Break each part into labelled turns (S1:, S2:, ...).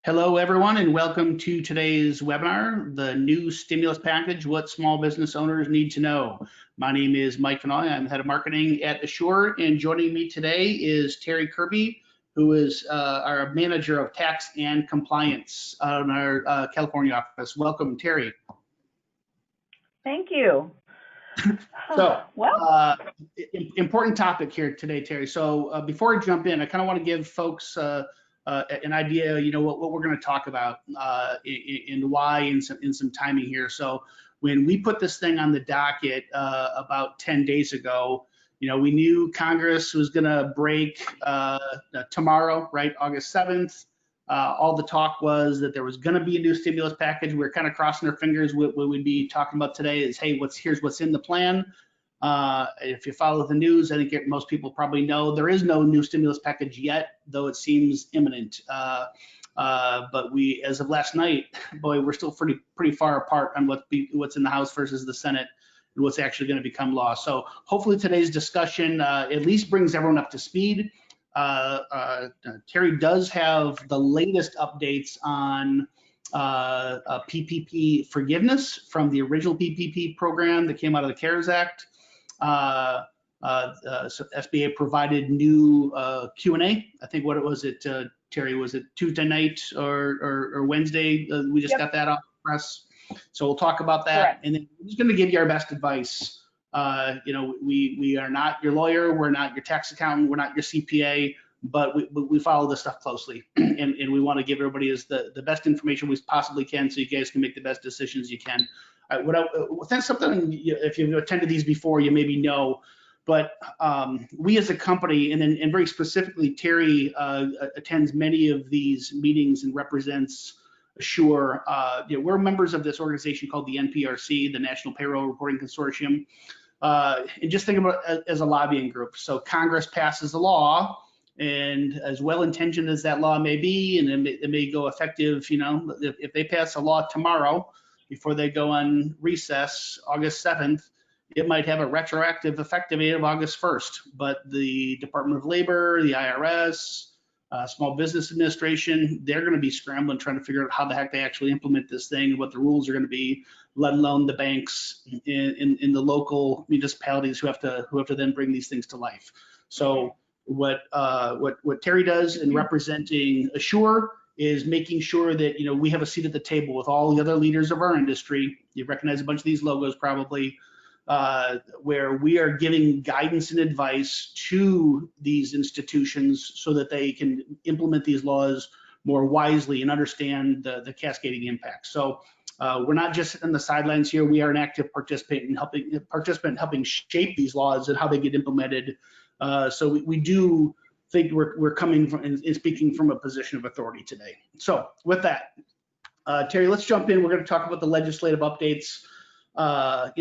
S1: Hello, everyone, and welcome to today's webinar, the new stimulus package, what small business owners need to know. My name is Mike Vanoy. I'm head of marketing at Assure, and joining me today is Terry Kirby, who is our manager of tax and compliance in our California office. Welcome, Terry.
S2: Thank you.
S1: So, important topic here today, Terry. So before I jump in, I kind of want to give folks an idea, what we're going to talk about and why in some timing here. So when we put this thing on the docket about 10 days ago, we knew Congress was going to break tomorrow, right, August 7th. All the talk was that there was going to be a new stimulus package. We're kind of crossing our fingers. What we'd be talking about today is, hey, here's what's in the plan. If you follow the news, I think most people probably know there is no new stimulus package yet, though it seems imminent. But we, as of last night, boy, we're still pretty far apart on what's in the House versus the Senate and what's actually going to become law. So hopefully today's discussion at least brings everyone up to speed. Terry does have the latest updates on PPP forgiveness from the original PPP program that came out of the CARES Act. So SBA provided new Q&A. I think Terry, was it Tuesday night or Wednesday? We just got that off the press. So we'll talk about that. Correct. And then we're just going to give you our best advice. We are not your lawyer, we're not your tax accountant, we're not your CPA, but we follow this stuff closely, and we want to give everybody the best information we possibly can, so you guys can make the best decisions you can. That's something, if you've attended these before, you maybe know, but we as a company, and very specifically, Terry attends many of these meetings and represents Assure. We're members of this organization called the NPRC, the National Payroll Reporting Consortium. And just think about it as a lobbying group. So Congress passes a law, and as well-intentioned as that law may be, and it may go effective, if they pass a law tomorrow before they go on recess, August 7th, it might have a retroactive effective date of August 1st. But the Department of Labor, the IRS, Small Business Administration, they're going to be scrambling trying to figure out how the heck they actually implement this thing and what the rules are going to be, let alone the banks in the local municipalities who have to then bring these things to life. So what Terry does in representing Assure is making sure that we have a seat at the table with all the other leaders of our industry. You recognize a bunch of these logos probably, where we are giving guidance and advice to these institutions so that they can implement these laws more wisely and understand the cascading impact. So we're not just on the sidelines here. We are an active participant in helping shape these laws and how they get implemented. So we do think we're coming from and speaking from a position of authority today. So with that, Terry, let's jump in. We're going to talk about the legislative updates. I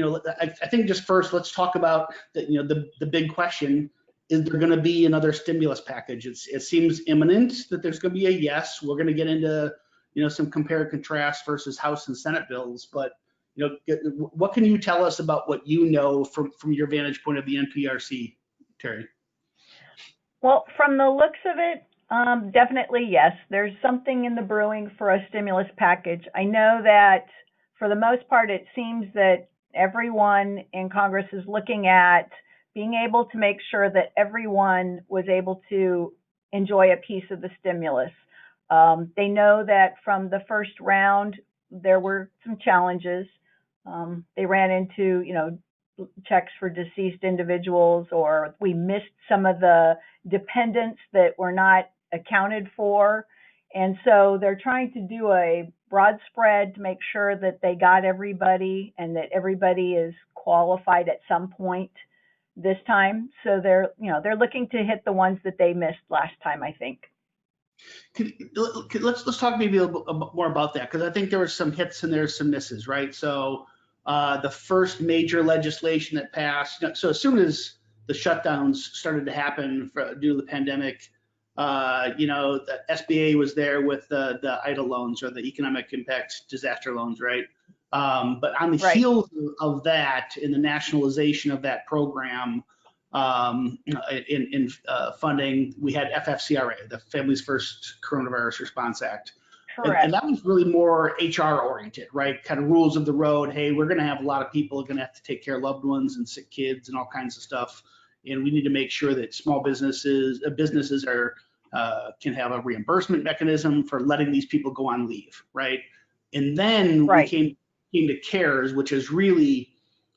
S1: think just first, let's talk about the big question: is there going to be another stimulus package? It seems imminent that there's going to be a yes. We're going to get into some compare and contrast versus House and Senate bills, but what can you tell us about what you know from your vantage point of the NPRC, Terry?
S2: Well, from the looks of it, definitely yes. There's something in the brewing for a stimulus package. I know that for the most part, it seems that everyone in Congress is looking at being able to make sure that everyone was able to enjoy a piece of the stimulus. They know that from the first round, there were some challenges. They ran into, checks for deceased individuals, or we missed some of the dependents that were not accounted for. And so they're trying to do a broad spread to make sure that they got everybody and that everybody is qualified at some point this time. So they're looking to hit the ones that they missed last time, I think.
S1: Let's talk maybe a little bit more about that, because I think there were some hits and there's some misses, right? So the first major legislation that passed, so as soon as the shutdowns started to happen due to the pandemic, the SBA was there with the EIDL loans, or the economic impact disaster loans, right? But on the heels of that, in the nationalization of that program, in funding, we had FFCRA, the Families First Coronavirus Response Act. And
S2: Correct.
S1: that was really more HR oriented, right? Kind of rules of the road. Hey, we're going to have a lot of people going to have to take care of loved ones and sick kids and all kinds of stuff. And we need to make sure that small businesses are can have a reimbursement mechanism for letting these people go on leave, right? And then we
S2: Right.
S1: came to CARES, which is really,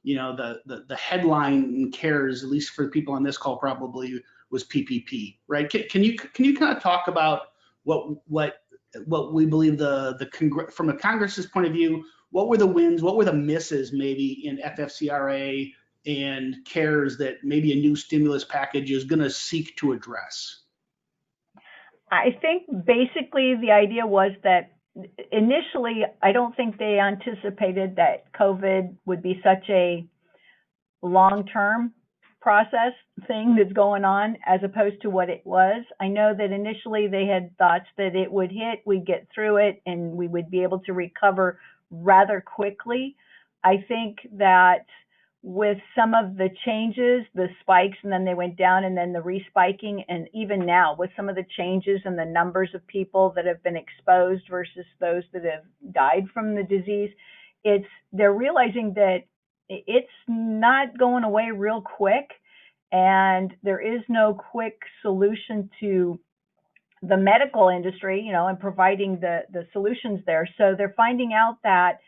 S1: the headline in CARES, at least for people on this call, probably was PPP, right? Can you kind of talk about what we believe from a Congress's point of view, what were the wins, what were the misses maybe in FFCRA and CARES that maybe a new stimulus package is going to seek to address?
S2: I think basically the idea was that initially, I don't think they anticipated that COVID would be such a long-term process thing that's going on as opposed to what it was. I know that initially they had thoughts that it would hit, we'd get through it, and we would be able to recover rather quickly. I think that with some of the changes, the spikes, and then they went down, and then the respiking, and even now with some of the changes and the numbers of people that have been exposed versus those that have died from the disease, they're realizing that it's not going away real quick, and there is no quick solution to the medical industry, and providing the solutions there. So they're finding out that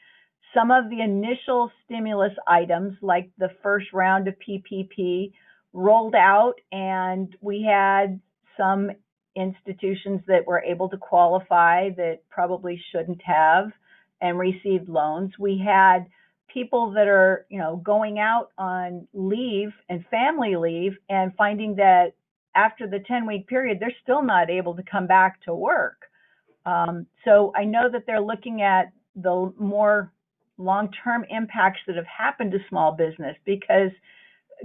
S2: some of the initial stimulus items, like the first round of PPP, rolled out, and we had some institutions that were able to qualify that probably shouldn't have and received loans. We had people that are, going out on leave and family leave and finding that after the 10-week period, they're still not able to come back to work. So I know that they're looking at the more long-term impacts that have happened to small business because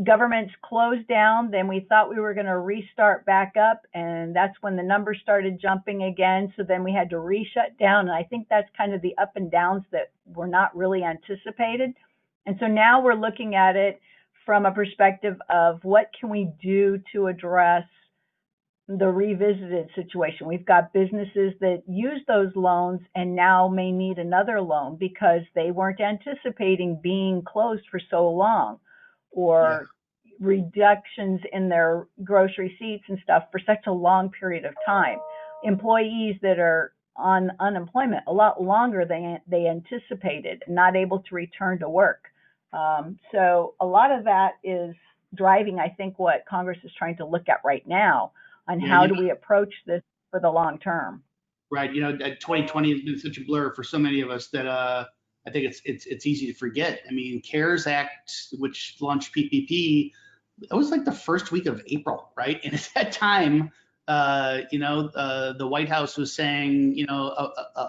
S2: governments closed down, then we thought we were going to restart back up, and that's when the numbers started jumping again. So then we had to re-shut down, and I think that's kind of the up and downs that were not really anticipated. And so now we're looking at it from a perspective of what can we do to address the revisited situation. We've got businesses that use those loans and now may need another loan because they weren't anticipating being closed for so long, or reductions in their gross receipts and stuff for such a long period of time. Employees that are on unemployment a lot longer than they anticipated, not able to return to work. So a lot of that is driving, I think, what Congress is trying to look at right now on how do we approach this for the long term.
S1: Right. 2020 has been such a blur for so many of us that I think it's easy to forget. I mean, CARES Act, which launched PPP, it was like the first week of April, right? And at that time, the White House was saying,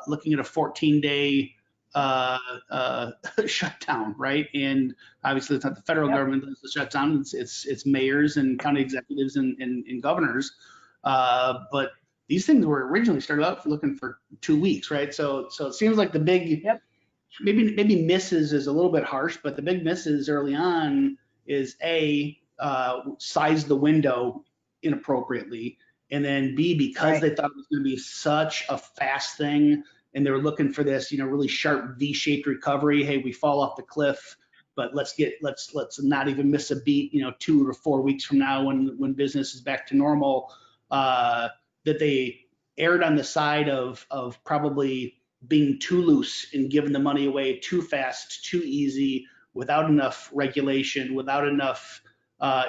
S1: looking at a 14-day shutdown, right? And obviously, it's not the federal government that's the shutdown; it's mayors and county executives and governors. But these things were originally started out looking for 2 weeks, right? So it seems like the big maybe misses is a little bit harsh, but the big misses early on is size the window inappropriately, and then B, because they thought it was going to be such a fast thing, and they were looking for this, really sharp V-shaped recovery. Hey, we fall off the cliff, but let's not even miss a beat. 2 or 4 weeks from now, when business is back to normal, that they erred on the side of probably being too loose and giving the money away too fast, too easy, without enough regulation, without enough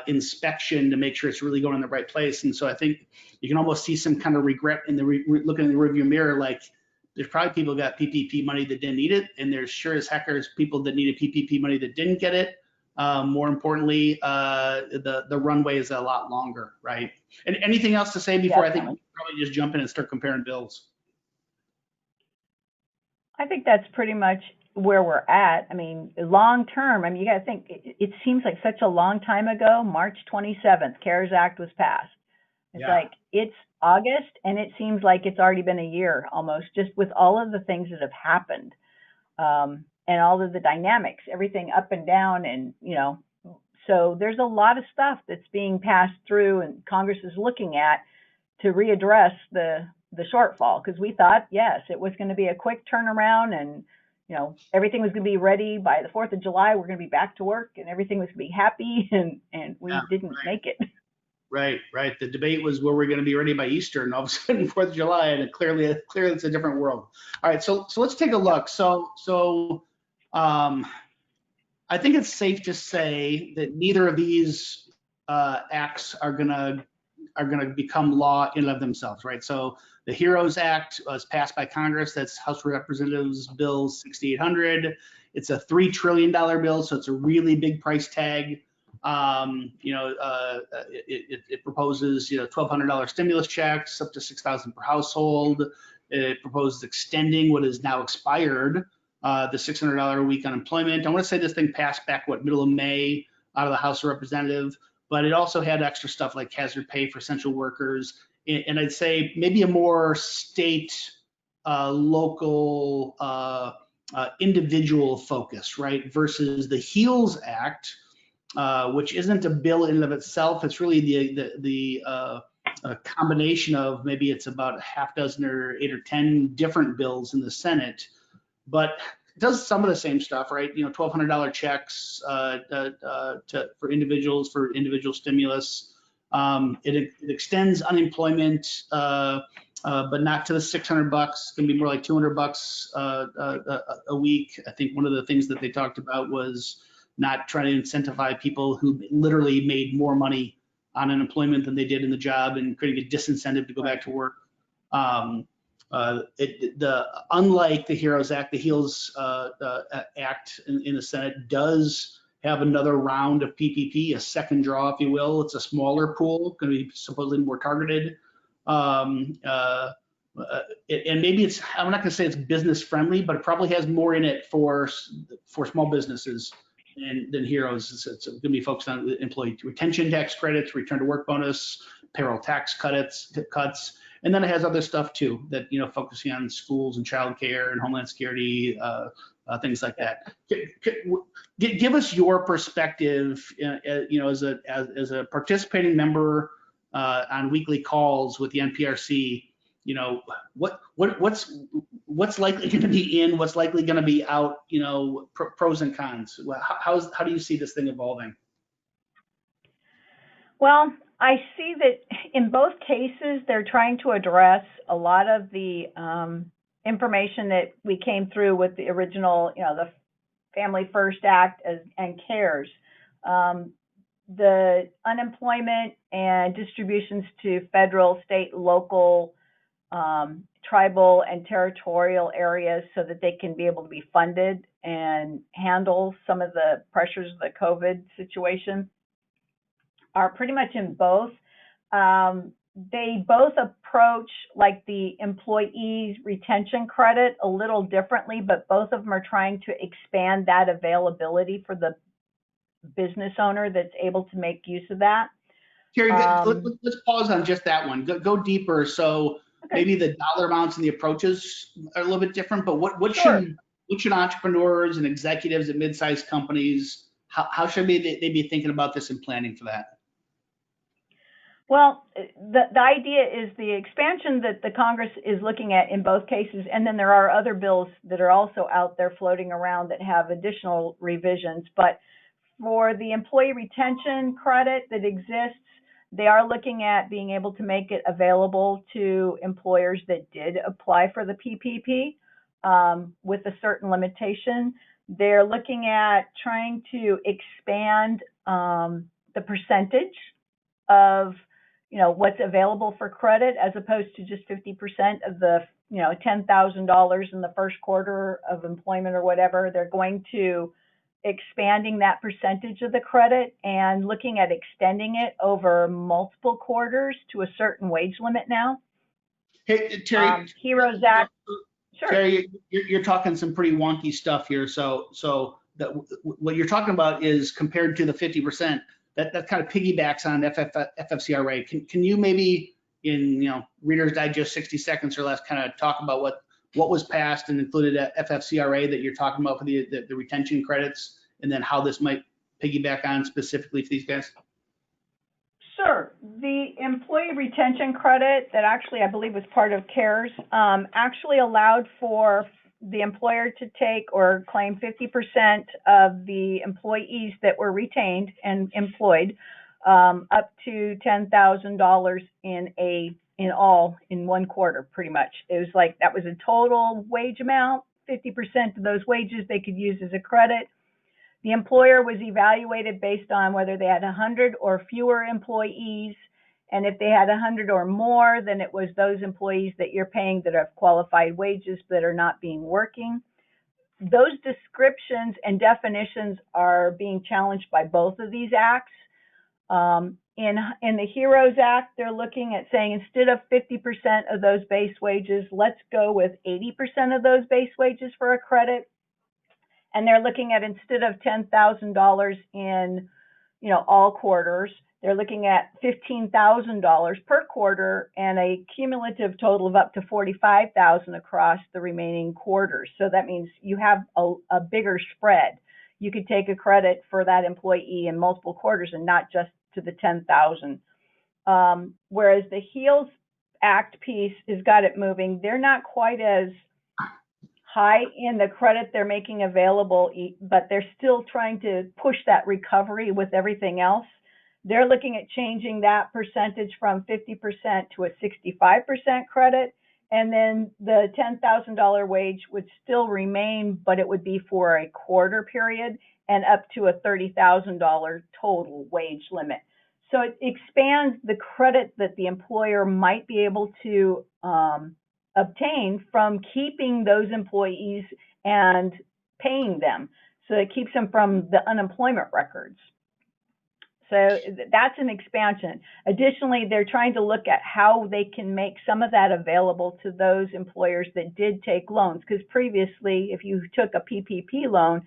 S1: inspection to make sure it's really going in the right place. And so I think you can almost see some kind of regret in looking in the rearview mirror, like there's probably people who got PPP money that didn't need it, and there's sure as heck there's people that needed PPP money that didn't get it. More importantly, the runway is a lot longer, right? And anything else to say before I think we'll probably just jump in and start comparing bills?
S2: I think that's pretty much where we're at. I mean, long term, you got to think, it seems like such a long time ago. March 27th, CARES Act was passed. It's like it's August, and it seems like it's already been a year almost, just with all of the things that have happened, and all of the dynamics, everything up and down, and so there's a lot of stuff that's being passed through, and Congress is looking at to readdress the the shortfall, because we thought, yes, it was going to be a quick turnaround, and everything was going to be ready by the 4th of July. We're going to be back to work, and everything was going to be happy, and we didn't make it.
S1: Right. The debate was where we're going to be ready by Easter, and all of a sudden 4th of July, and clearly it's a different world. All right, so let's take a look. So I think it's safe to say that neither of these acts are gonna become law in and of themselves, right? So the HEROES Act was passed by Congress. That's House of Representatives Bill 6800. It's a $3 trillion bill, so it's a really big price tag. It proposes $1,200 stimulus checks up to $6,000 per household. It proposes extending what is now expired, the $600 a week unemployment. I want to say this thing passed back middle of May out of the House of Representatives, but it also had extra stuff like hazard pay for essential workers, and I'd say maybe a more state, local, individual focus, right? Versus the HEALS Act, which isn't a bill in and of itself. It's really the combination of, maybe it's about a half dozen or 8 or 10 different bills in the Senate, but it does some of the same stuff, right? $1,200 checks for individual stimulus. It extends unemployment, but not to the $600. It's going to be more like $200 a week. I think one of the things that they talked about was not trying to incentivize people who literally made more money on unemployment than they did in the job, and creating a disincentive to go back to work. Unlike the HEROES Act, the HEALS Act in the Senate does have another round of PPP, a second draw, if you will. It's a smaller pool, going to be supposedly more targeted. And maybe I'm not going to say it's business friendly, but it probably has more in it for small businesses than HEROES. It's going to be focused on employee retention tax credits, return to work bonus, payroll tax cuts. And then it has other stuff too, that, focusing on schools and childcare and Homeland Security, things like that. Give us your perspective, as a participating member on weekly calls with the NPRC. What's likely going to be in, what's likely going to be out, pros and cons. How do you see this thing evolving?
S2: Well, I see that in both cases, they're trying to address a lot of the information that we came through with the original, the Family First Act and CARES. The unemployment and distributions to federal, state, local, tribal, and territorial areas, so that they can be able to be funded and handle some of the pressures of the COVID situation, are pretty much in both. They both approach like the employee retention credit a little differently, but both of them are trying to expand that availability for the business owner that's able to make use of that.
S1: Terry, let's pause on just that one. Go deeper. So okay, maybe the dollar amounts and the approaches are a little bit different, but what
S2: sure,
S1: should entrepreneurs and executives at mid-sized companies, how should they be thinking about this and planning for that?
S2: Well, the idea is the expansion that the Congress is looking at in both cases, and then there are other bills that are also out there floating around that have additional revisions. But for the employee retention credit that exists, they are looking at being able to make it available to employers that did apply for the PPP with a certain limitation. They're looking at trying to expand the percentage of what's available for credit, as opposed to just 50% of the $10,000 in the first quarter of employment or whatever. They're going to expanding that percentage of the credit and looking at extending it over multiple quarters to a certain wage limit now.
S1: Hey, Terry.
S2: HEROES Act. Sure.
S1: Terry, you're talking some pretty wonky stuff here. So what you're talking about is compared to the 50%. That kind of piggybacks on FFCRA. Can you maybe, in Reader's Digest 60 seconds or less, kind of talk about what was passed and included at FFCRA that you're talking about for the retention credits, and then how this might piggyback on specifically for these guys?
S2: Sure. The employee retention credit that actually I believe was part of CARES actually allowed for the employer to take or claim 50% of the employees that were retained and employed up to $10,000 in one quarter, pretty much. It was like that was a total wage amount. 50% of those wages they could use as a credit. The employer was evaluated based on whether they had 100 or fewer employees. And if they had 100 or more, then it was those employees that you're paying that have qualified wages that are not being working. Those descriptions and definitions are being challenged by both of these acts. In the HEROES Act, they're looking at saying instead of 50% of those base wages, let's go with 80% of those base wages for a credit. And they're looking at instead of $10,000 in, all quarters, they're looking at $15,000 per quarter and a cumulative total of up to $45,000 across the remaining quarters. So that means you have a bigger spread. You could take a credit for that employee in multiple quarters and not just to the $10,000. Whereas the HEALS Act piece has got it moving. They're not quite as high in the credit they're making available, but they're still trying to push that recovery with everything else. They're looking at changing that percentage from 50% to a 65% credit. And then the $10,000 wage would still remain, but it would be for a quarter period and up to a $30,000 total wage limit. So it expands the credit that the employer might be able to obtain from keeping those employees and paying them. So it keeps them from the unemployment records. So that's an expansion. Additionally, they're trying to look at how they can make some of that available to those employers that did take loans. Because previously, if you took a PPP loan,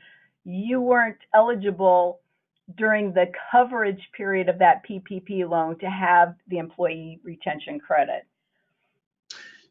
S2: you weren't eligible during the coverage period of that PPP loan to have the employee retention credit.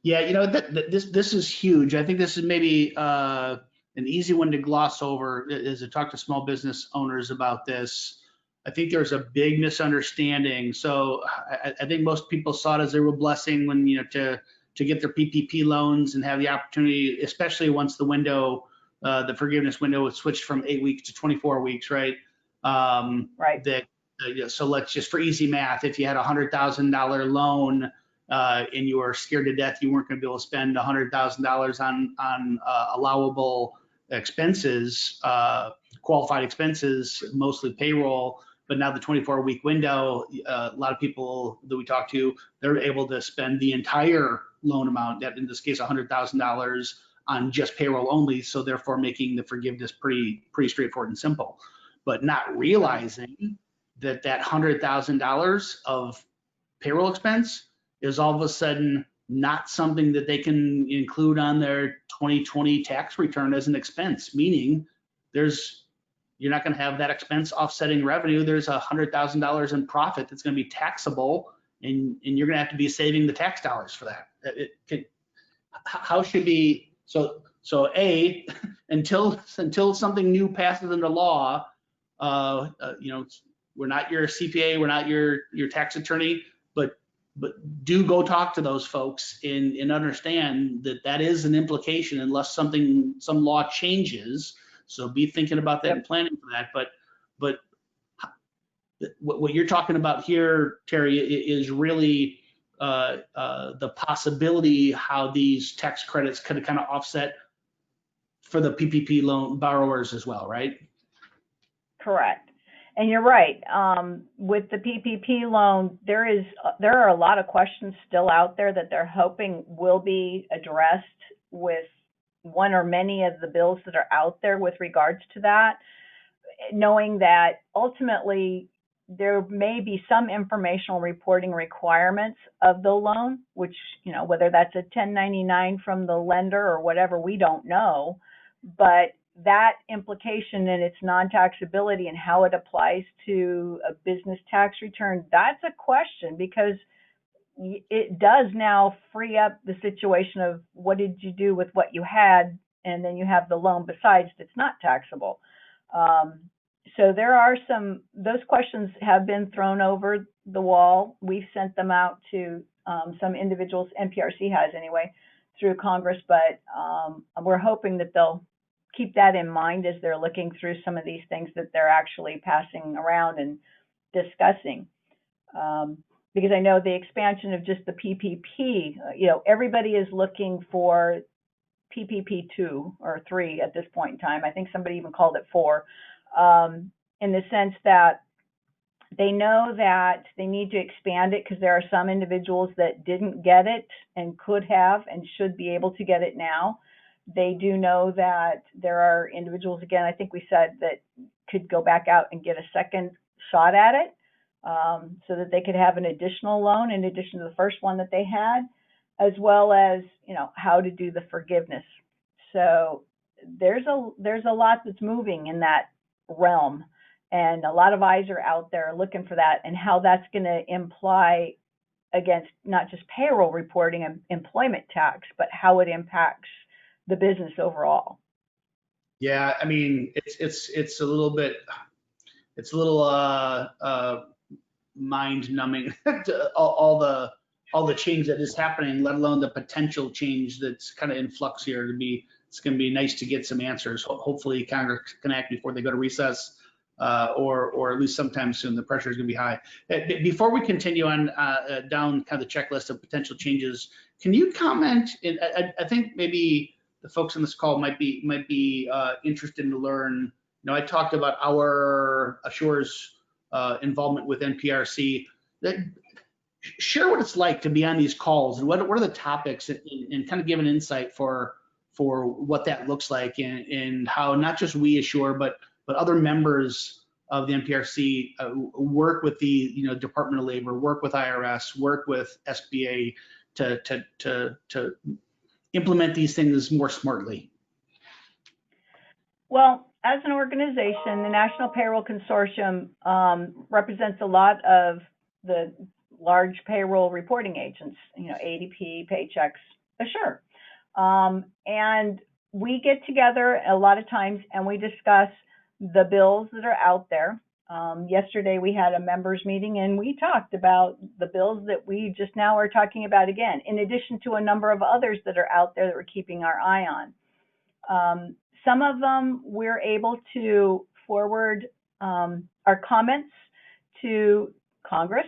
S1: Yeah, this is huge. I think this is maybe an easy one to gloss over as I talk to small business owners about this. I think there's a big misunderstanding. So I think most people saw it as a real blessing when, to get their PPP loans and have the opportunity, especially once the window, the forgiveness window was switched from 8 weeks to 24 weeks, right?
S2: Right.
S1: So let's just, for easy math, if you had a $100,000 loan and you were scared to death you weren't going to be able to spend $100,000 on allowable expenses, qualified expenses, mostly payroll. But now the 24-week window, a lot of people that we talk to, they're able to spend the entire loan amount, that in this case $100,000, on just payroll only. So therefore making the forgiveness pretty straightforward and simple. But not realizing that $100,000 of payroll expense is all of a sudden not something that they can include on their 2020 tax return as an expense, meaning you're not going to have that expense offsetting revenue. There's $100,000 in profit that's going to be taxable, and you're going to have to be saving the tax dollars for that. How should be so until something new passes into law, we're not your CPA, we're not your tax attorney, but do go talk to those folks and understand that is an implication unless some law changes. So be thinking about that and planning for that. But what you're talking about here, Terry, is really the possibility how these tax credits could kind of offset for the PPP loan borrowers as well, right?
S2: Correct. And you're right. With the PPP loan, there are a lot of questions still out there that they're hoping will be addressed with one or many of the bills that are out there with regards to that, knowing that ultimately there may be some informational reporting requirements of the loan, which, whether that's a 1099 from the lender or whatever, we don't know. But that implication and its non-taxability and how it applies to a business tax return, that's a question, because it does now free up the situation of what did you do with what you had, and then you have the loan besides that's not taxable. So there are those questions have been thrown over the wall. We've sent them out to some individuals, NPRC has anyway, through Congress, but we're hoping that they'll keep that in mind as they're looking through some of these things that they're actually passing around and discussing. Because I know the expansion of just the PPP, everybody is looking for PPP 2 or 3 at this point in time. I think somebody even called it 4, in the sense that they know that they need to expand it because there are some individuals that didn't get it and could have and should be able to get it now. They do know that there are individuals, again, I think we said, that could go back out and get a second shot at it, so that they could have an additional loan in addition to the first one that they had, as well as, how to do the forgiveness. So there's a lot that's moving in that realm, and a lot of eyes are out there looking for that and how that's going to imply against not just payroll reporting and employment tax, but how it impacts the business overall.
S1: Yeah, I mean, it's a little bit, it's a little mind numbing all the change that is happening, let alone the potential change that's kind of in flux here. It's going to be nice to get some answers. Hopefully Congress can act before they go to recess, or at least sometime soon. The pressure is going to be high. Before we continue on down kind of the checklist of potential changes, can you comment? I think maybe the folks on this call might be interested to learn. I talked about our Assure's involvement with NPRC. Share what it's like to be on these calls and what are the topics, and kind of give an insight for what that looks like, and how not just we Assure, but other members of the NPRC work with the Department of Labor, work with IRS, work with SBA to implement these things more smartly.
S2: Well, as an organization, the National Payroll Consortium represents a lot of the large payroll reporting agents, ADP, Paychex, Assure. And we get together a lot of times and we discuss the bills that are out there. Yesterday we had a members meeting and we talked about the bills that we just now are talking about again, in addition to a number of others that are out there that we're keeping our eye on. Some of them we're able to forward our comments to Congress.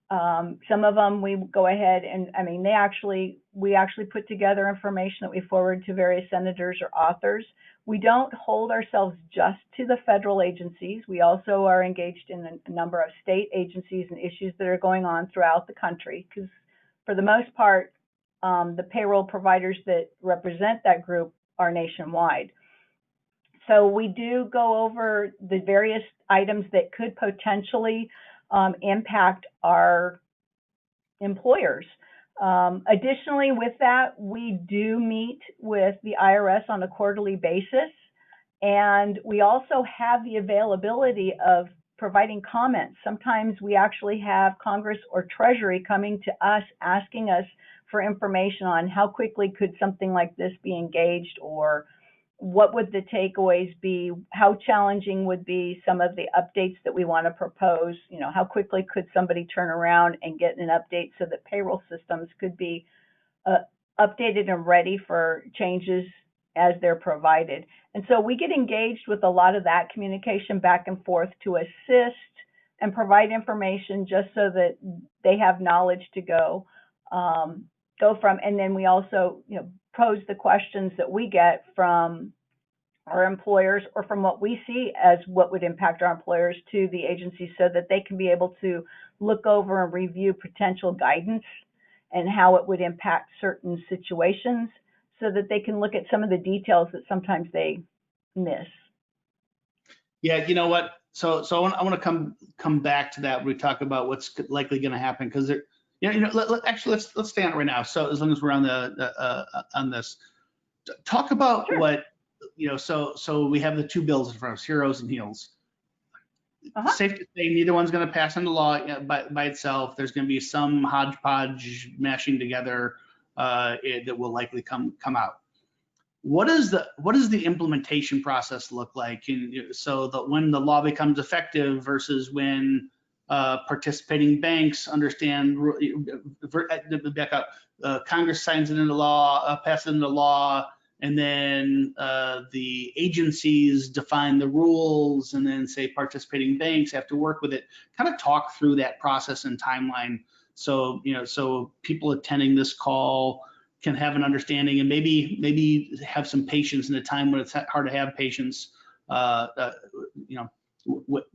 S2: Some of them we go ahead and, we actually put together information that we forward to various senators or authors. We don't hold ourselves just to the federal agencies. We also are engaged in a number of state agencies and issues that are going on throughout the country, because for the most part, the payroll providers that represent that group are nationwide. So we do go over the various items that could potentially impact our employers. Additionally, with that, we do meet with the IRS on a quarterly basis, and we also have the availability of providing comments. Sometimes we actually have Congress or Treasury coming to us asking us for information on how quickly could something like this be engaged, or what would the takeaways be, how challenging would be some of the updates that we want to propose, how quickly could somebody turn around and get an update so that payroll systems could be updated and ready for changes as they're provided. And so we get engaged with a lot of that communication back and forth to assist and provide information just so that they have knowledge to go from. And then we also, pose the questions that we get from our employers or from what we see as what would impact our employers to the agency, so that they can be able to look over and review potential guidance and how it would impact certain situations, so that they can look at some of the details that sometimes they miss.
S1: Yeah, you know what? So I want to come back to that when we talk about what's likely going to happen, because there. Let's stay on it right now. So as long as we're on on this, talk about
S2: Sure.
S1: what So we have the two bills in front of us, Heroes and Heels. Safe to say neither one's going to pass into law by itself. There's going to be some hodgepodge mashing together that will likely come out. what does the implementation process look like? And so that when the law becomes effective versus when participating banks understand, back up, Congress signs it into law, passes it into law, and then the agencies define the rules, and then say participating banks have to work with it. Kind of talk through that process and timeline, so so people attending this call can have an understanding, and maybe have some patience in a time when it's hard to have patience.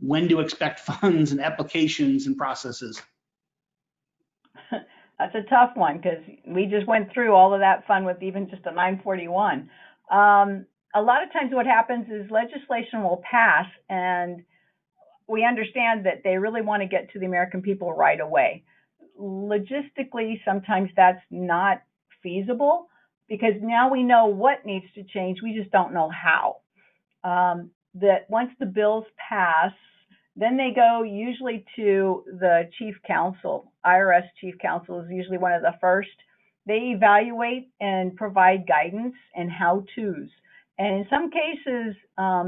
S1: When to expect funds and applications and processes.
S2: That's a tough one, because we just went through all of that fun with even just a 941. A lot of times what happens is legislation will pass, and we understand that they really want to get to the American people right away. Logistically, sometimes that's not feasible, because now we know what needs to change, we just don't know how. That once the bills pass, then they go usually to the chief counsel. IRS chief counsel is usually one of the first. They evaluate and provide guidance and how-tos. And in some cases,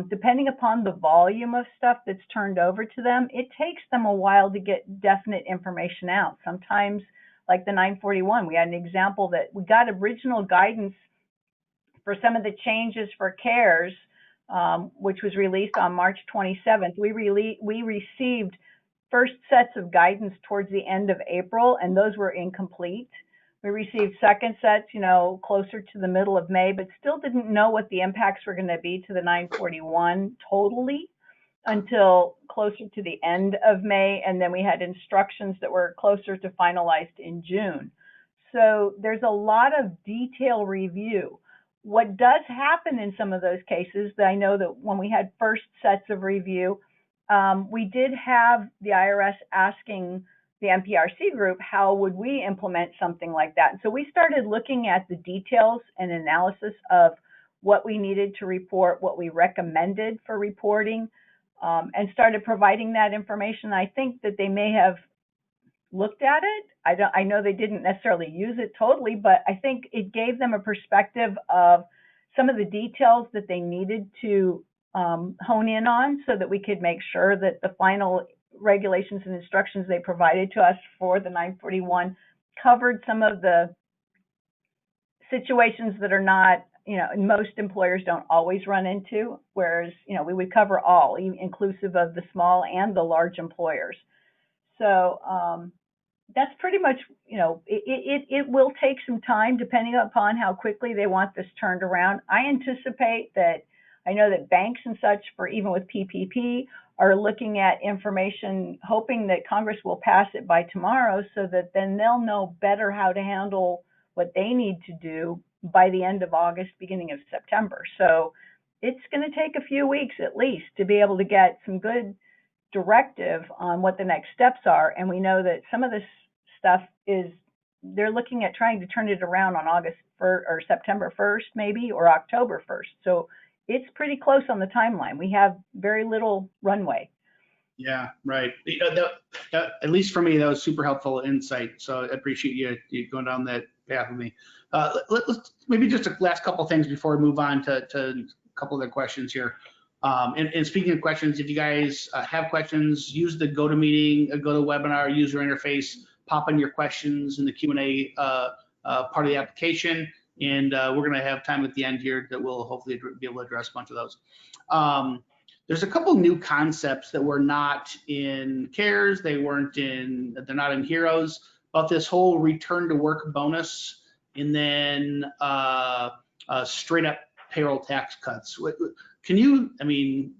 S2: depending upon the volume of stuff that's turned over to them, it takes them a while to get definite information out. Sometimes, like the 941, we had an example that we got original guidance for some of the changes for CARES, which was released on March 27th. We received first sets of guidance towards the end of April, and those were incomplete. We received second sets, closer to the middle of May, but still didn't know what the impacts were going to be to the 941 totally until closer to the end of May, and then we had instructions that were closer to finalized in June. So there's a lot of detail review. What does happen in some of those cases, that I know that when we had first sets of review, we did have the IRS asking the MPRC group, how would we implement something like that? And so we started looking at the details and analysis of what we needed to report, what we recommended for reporting, and started providing that information. I think that they may have looked at it. I know they didn't necessarily use it totally, but I think it gave them a perspective of some of the details that they needed to hone in on, so that we could make sure that the final regulations and instructions they provided to us for the 941 covered some of the situations that are not, most employers don't always run into, whereas, we would cover all, inclusive of the small and the large employers. So that's pretty much, it will take some time depending upon how quickly they want this turned around. I anticipate that, I know that banks and such, for even with PPP, are looking at information, hoping that Congress will pass it by tomorrow, so that then they'll know better how to handle what they need to do by the end of August, beginning of September. So it's going to take a few weeks at least to be able to get some good directive on what the next steps are. And we know that some of this stuff is, they're looking at trying to turn it around on August 1st or September 1st, maybe, or October 1st. So it's pretty close on the timeline. We have very little runway.
S1: Yeah, right. At least for me, that was super helpful insight. So I appreciate you going down that path with me. Let's maybe just a last couple of things before we move on to a couple of the questions here. And speaking of questions, if you guys have questions, use the GoToWebinar user interface, pop in your questions in the Q&A part of the application, and we're going to have time at the end here that we'll hopefully be able to address a bunch of those. There's a couple new concepts that were not in CARES, they're not in HEROES, about this whole return to work bonus, and then straight up payroll tax cuts. Can you, we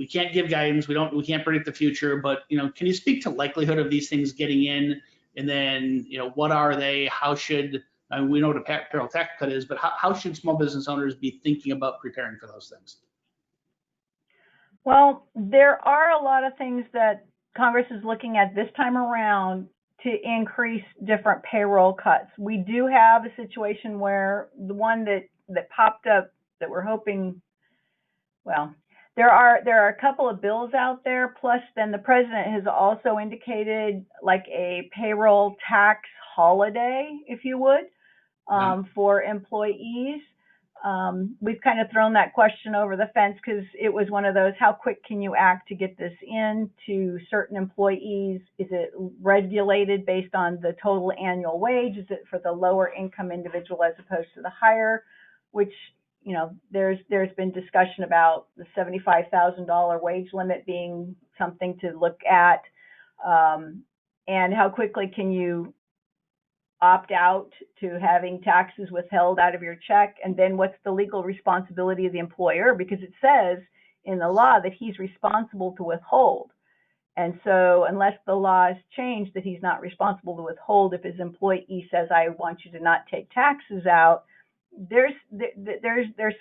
S1: can't give guidance, we can't predict the future, but can you speak to likelihood of these things getting in, and then what are they? How should, we know what a payroll tax cut is, but how should small business owners be thinking about preparing for those things?
S2: Well, there are a lot of things that Congress is looking at this time around to increase different payroll cuts. We do have a situation where the one that popped up that we're hoping, well, there are a couple of bills out there, plus then the president has also indicated like a payroll tax holiday, if you would. for employees. We've kind of thrown that question over the fence because it was one of those, how quick can you act to get this in to certain employees? Is it regulated based on the total annual wage? Is it for the lower income individual as opposed to the higher? Which, you know, there's been discussion about the $75,000 wage limit being something to look at. And how quickly can you opt out to having taxes withheld out of your check? And then what's the legal responsibility of the employer? Because it says in the law that he's responsible to withhold. And so unless the law is changed that he's not responsible to withhold, if his employee says, I want you to not take taxes out, there's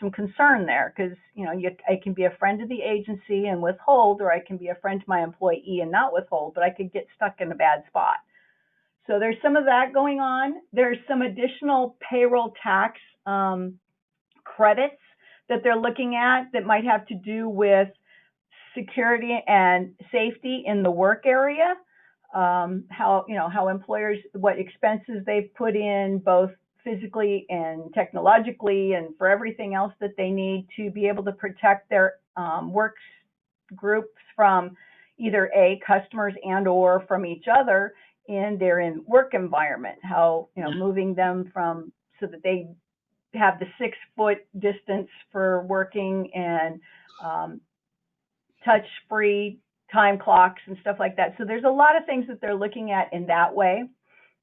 S2: some concern there, because, you know, I can be a friend of the agency and withhold, or I can be a friend to my employee and not withhold, but I could get stuck in a bad spot. So there's some of that going on. There's some additional payroll tax credits that they're looking at that might have to do with security and safety in the work area. How employers, what expenses they've put in, both physically and technologically, and for everything else that they need to be able to protect their work groups from either customers and or from each other in their work environment. How, you know, moving them from so that they have the 6-foot distance for working, and touch-free time clocks and stuff like that. So there's a lot of things that they're looking at in that way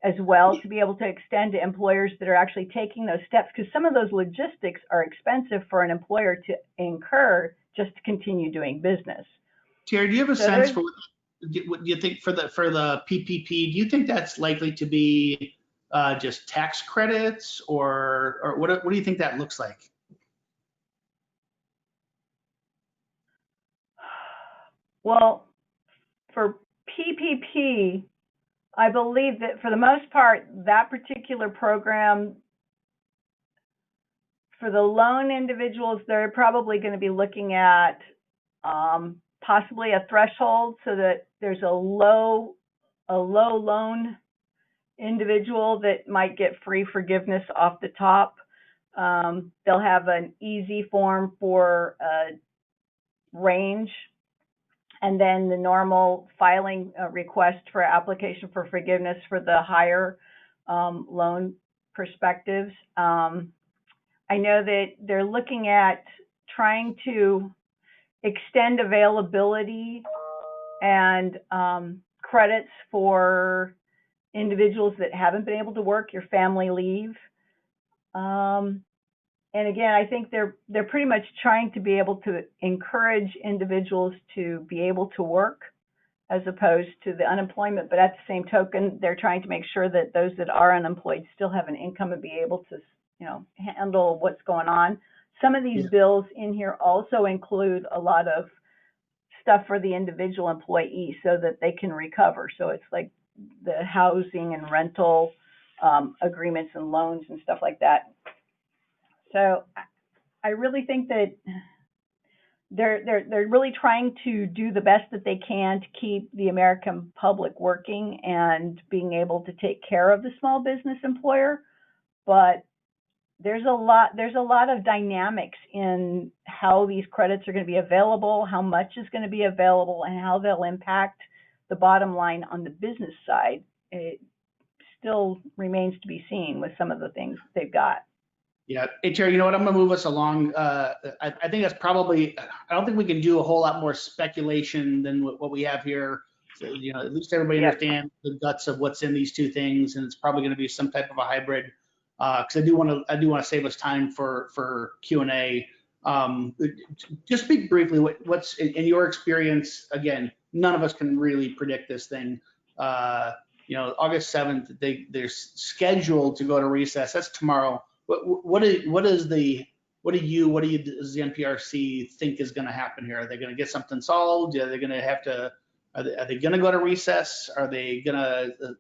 S2: as well, to be able to extend to employers that are actually taking those steps, because some of those logistics are expensive for an employer to incur just to continue doing business.
S1: Terry, do you have a sense for what you think for the PPP? Do you think that's likely to be just tax credits, or what do you think that looks like?
S2: Well, for PPP, I believe that for the most part, that particular program, for the loan individuals, they're probably going to be looking at possibly a threshold, so that there's a low loan individual that might get free forgiveness off the top. They'll have an easy form for range, and then the normal filing request for application for forgiveness for the higher loan perspectives. I know that they're looking at trying to extend availability and credits for individuals that haven't been able to work, your family leave. And again, I think they're pretty much trying to be able to encourage individuals to be able to work as opposed to the unemployment. But at the same token, they're trying to make sure that those that are unemployed still have an income and be able to, you know, handle what's going on. Some of these bills in here also include a lot of stuff for the individual employee so that they can recover. So it's like the housing and rental agreements and loans and stuff like that. So I really think that they're really trying to do the best that they can to keep the American public working and being able to take care of the small business employer. But there's a lot of dynamics in how these credits are going to be available, how much is going to be available, and how they'll impact the bottom line on the business side. It still remains to be seen with some of the things they've got.
S1: Yeah. Hey, Terry, you know what? I'm going to move us along. I think that's probably, I don't think we can do a whole lot more speculation than what we have here. So, you know, at least everybody understands the guts of what's in these two things, and it's probably going to be some type of a hybrid. Because I do want to save us time for Q&A. Just speak briefly. What's in your experience? Again, none of us can really predict this thing. You know, August 7th, they're scheduled to go to recess. That's tomorrow. What does the NPRC think is going to happen here? Are they going to get something solved? Are they going to have to? Are they going to go to recess? Are they going to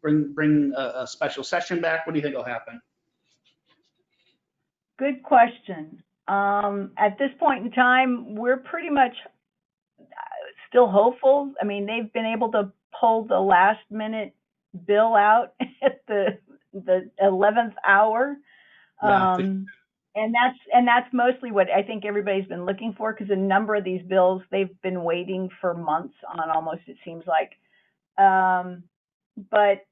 S1: bring a special session back? What do you think will happen?
S2: Good question. At this point in time, we're pretty much still hopeful. I mean, they've been able to pull the last minute bill out at the the 11th hour.
S1: Yeah.
S2: And that's mostly what I think everybody's been looking for, because a number of these bills they've been waiting for months on, almost, it seems like. But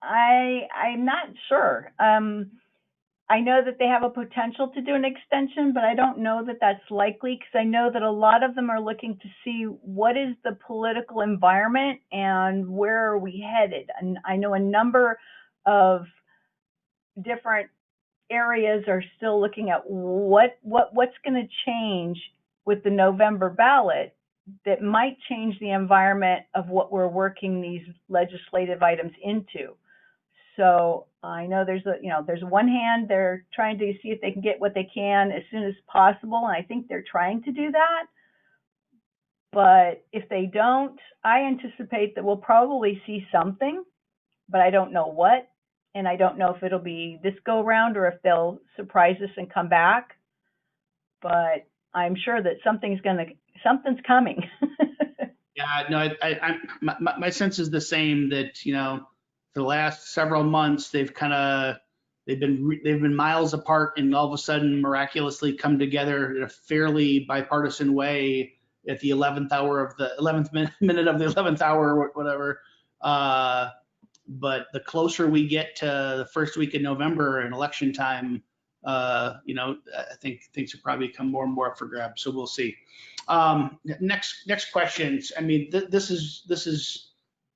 S2: I'm not sure. I know that they have a potential to do an extension, but I don't know that that's likely, because I know that a lot of them are looking to see what is the political environment and where are we headed. And I know a number of different areas are still looking at what's going to change with the November ballot that might change the environment of what we're working these legislative items into. So I know there's one hand, they're trying to see if they can get what they can as soon as possible, and I think they're trying to do that. But if they don't, I anticipate that we'll probably see something, but I don't know what. And I don't know if it'll be this go round or if they'll surprise us and come back. But I'm sure that something's coming.
S1: Yeah, no, my sense is the same, that, for the last several months, they've been miles apart, and all of a sudden miraculously come together in a fairly bipartisan way at the 11th hour of the 11th minute of the 11th hour, or whatever. But the closer we get to the first week of November and election time, I think things will probably become more and more up for grabs. So we'll see. Next questions. I mean, this is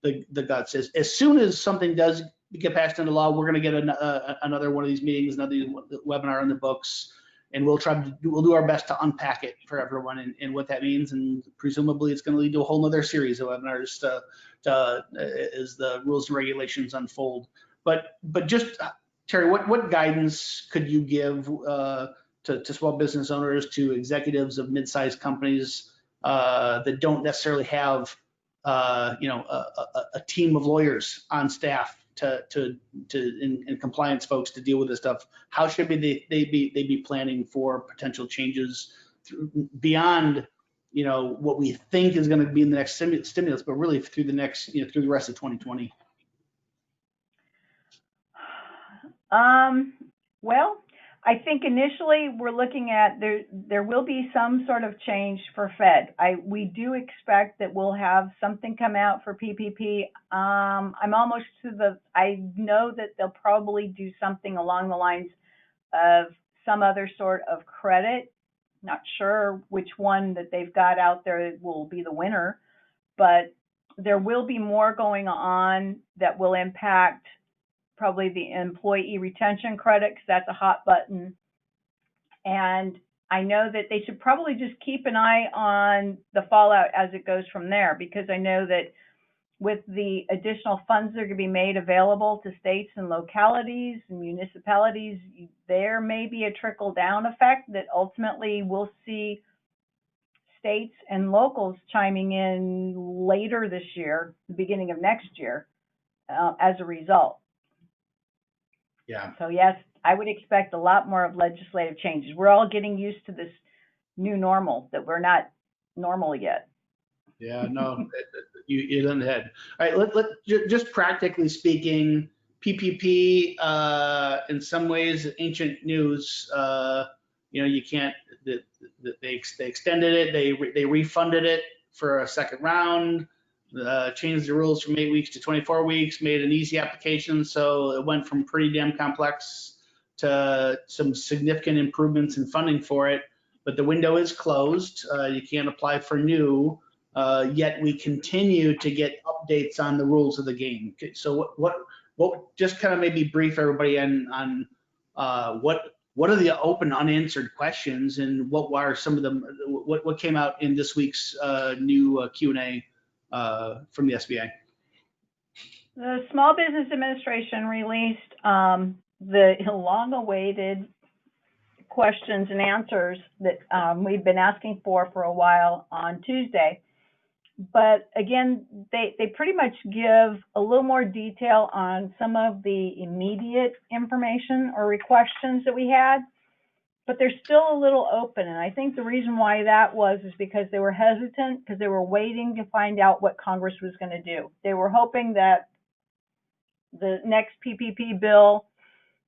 S1: the guts. As soon as something does get passed into law, we're going to get another one of these meetings, another webinar in the books, and we'll do our best to unpack it for everyone and what that means. And presumably, it's going to lead to a whole other series of webinars as the rules and regulations unfold. But just, Terry, what guidance could you give to small business owners, to executives of mid-sized companies that don't necessarily have a team of lawyers on staff and compliance folks to deal with this stuff? How should they be planning for potential changes beyond what we think is going to be in the next stimulus, but really through the next through the rest of 2020?
S2: Well, I think initially we're looking at there will be some sort of change for Fed. We do expect that we'll have something come out for PPP. I know that they'll probably do something along the lines of some other sort of credit. Not sure which one that they've got out there will be the winner, but there will be more going on that will impact probably the employee retention credit, because that's a hot button. And I know that they should probably just keep an eye on the fallout as it goes from there, because I know that with the additional funds that are going to be made available to states and localities and municipalities, there may be a trickle down effect that ultimately we'll see states and locals chiming in later this year, the beginning of next year, as a result.
S1: Yeah.
S2: So yes, I would expect a lot more of legislative changes. We're all getting used to this new normal that we're not normal yet.
S1: Yeah, no, you're on the head. All right, just practically speaking, PPP in some ways ancient news. You can't. They extended it. They refunded it for a second round. Changed the rules from 8 weeks to 24 weeks. Made an easy application, so it went from pretty damn complex to some significant improvements in funding for it. But the window is closed. You can't apply for new. Yet we continue to get updates on the rules of the game. So what just kind of maybe brief everybody on what are the open unanswered questions, and what are some of them, what came out in this week's new Q&A from the SBA?
S2: The Small Business Administration released the long-awaited questions and answers that we've been asking for a while on Tuesday. But again, they pretty much give a little more detail on some of the immediate information or questions that we had, but they're still a little open. And I think the reason why that was is because they were hesitant, because they were waiting to find out what Congress was going to do. They were hoping that the next PPP bill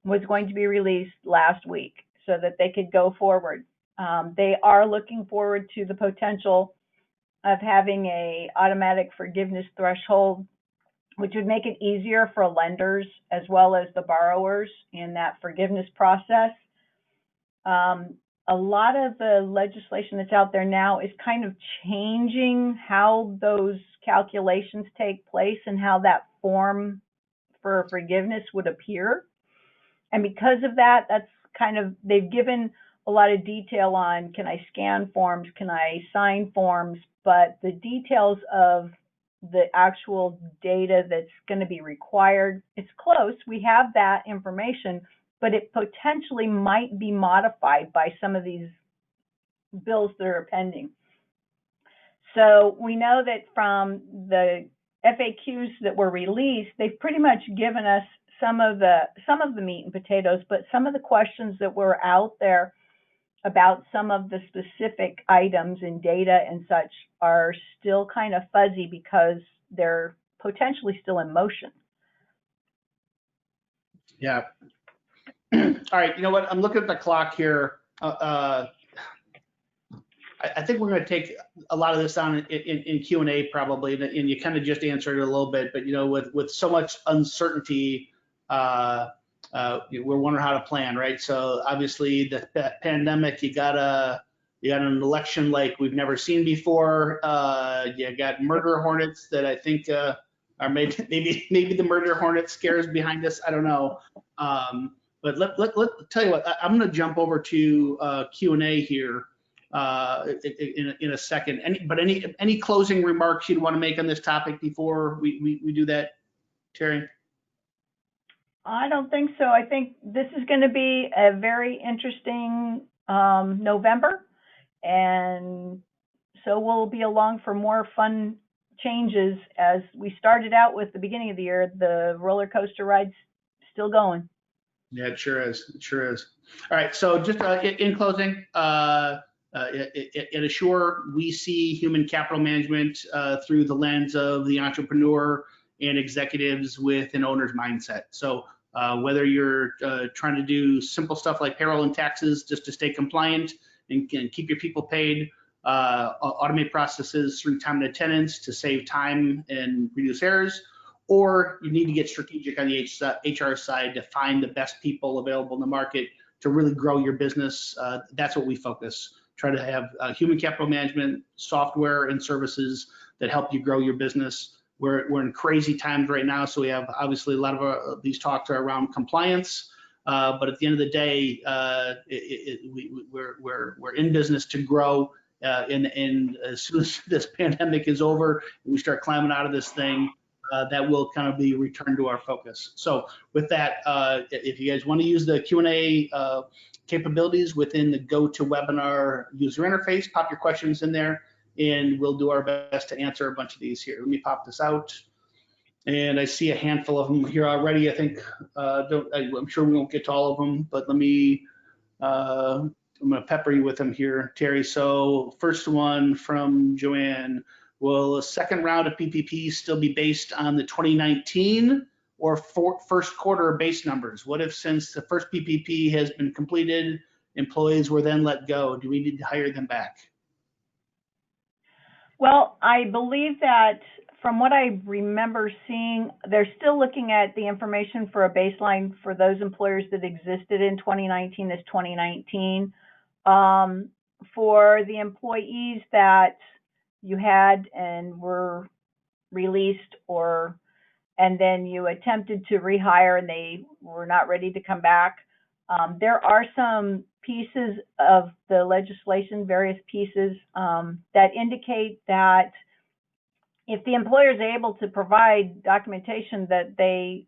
S2: was going to be released last week so that they could go forward. They are looking forward to the potential of having a automatic forgiveness threshold, which would make it easier for lenders as well as the borrowers in that forgiveness process. A lot of the legislation that's out there now is kind of changing how those calculations take place and how that form for forgiveness would appear. And because of that, that's kind of, they've given a lot of detail on, can I scan forms, can I sign forms, but the details of the actual data that's going to be required, it's close. We have that information, but it potentially might be modified by some of these bills that are pending. So we know that from the FAQs that were released, they've pretty much given us some of the meat and potatoes, but some of the questions that were out there about some of the specific items and data and such are still kind of fuzzy because they're potentially still in motion.
S1: Yeah. All right, you know what? I'm looking at the clock here. I think we're going to take a lot of this on in Q&A probably, and you kind of just answered it a little bit. But you know, with so much uncertainty, we're wondering how to plan, right? So obviously, the pandemic, you got an election like we've never seen before. You got murder hornets that I think are maybe the murder hornet scares behind us. I don't know. But let tell you what, I'm going to jump over to Q&A here in a second. Any closing remarks you'd want to make on this topic before we do that, Terry?
S2: I don't think so. I think this is going to be a very interesting November, and so we'll be along for more fun changes as we started out with the beginning of the year. The roller coaster ride's still going.
S1: Yeah, it sure is. It sure is. All right. So just in closing, at Assure, we see human capital management through the lens of the entrepreneur and executives with an owner's mindset. So whether you're trying to do simple stuff like payroll and taxes just to stay compliant and keep your people paid, automate processes through time and attendance to save time and reduce errors, or you need to get strategic on the HR side to find the best people available in the market to really grow your business. That's what we focus. Try to have human capital management, software and services that help you grow your business. We're in crazy times right now, so we have obviously a lot of these talks are around compliance. But at the end of the day, we're in business to grow. And as soon as this pandemic is over and we start climbing out of this thing, that will kind of be returned to our focus. So with that, if you guys want to use the Q&A capabilities within the GoToWebinar user interface, pop your questions in there, and we'll do our best to answer a bunch of these here. Let me pop this out. And I see a handful of them here already. I think, I'm sure we won't get to all of them, but let me, I'm going to pepper you with them here, Terry. So first one from Joanne. Will a second round of PPP still be based on the 2019 or first quarter base numbers? What if since the first PPP has been completed, employees were then let go? Do we need to hire them back?
S2: Well, I believe that from what I remember seeing, they're still looking at the information for a baseline for those employers that existed in 2019 as 2019. For the employees that you had and were released and then you attempted to rehire and they were not ready to come back. There are some pieces of the legislation, various pieces that indicate that if the employer is able to provide documentation that they,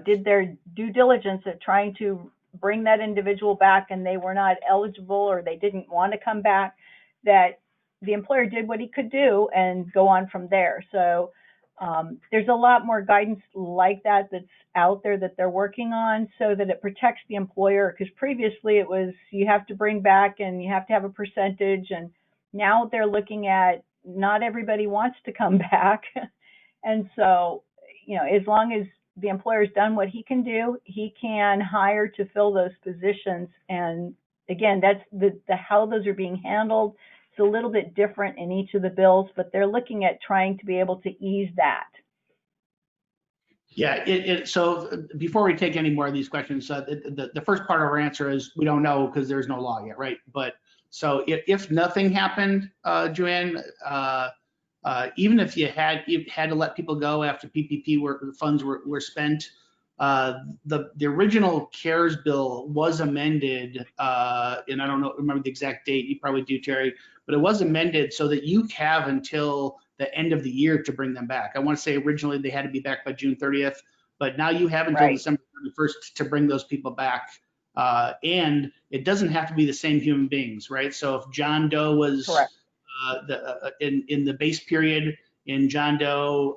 S2: did their due diligence at trying to bring that individual back and they were not eligible or they didn't want to come back, that the employer did what he could do and go on from there. So there's a lot more guidance like that that's out there that they're working on so that it protects the employer, because previously it was you have to bring back and you have to have a percentage, and now they're looking at not everybody wants to come back. And so, as long as the employer's done what he can do, he can hire to fill those positions. And again, that's the how those are being handled. It's a little bit different in each of the bills, but they're looking at trying to be able to ease that.
S1: Yeah, so before we take any more of these questions, the first part of our answer is we don't know because there's no law yet, right? But so if nothing happened, Joanne, even if you had to let people go after PPP funds were spent, the original CARES bill was amended, and I don't remember the exact date. You probably do, Terry, but it was amended so that you have until the end of the year to bring them back. I want to say originally they had to be back by June 30th, but now you have until December 31st to bring those people back. And it doesn't have to be the same human beings, right? So if John Doe was in the base period and John Doe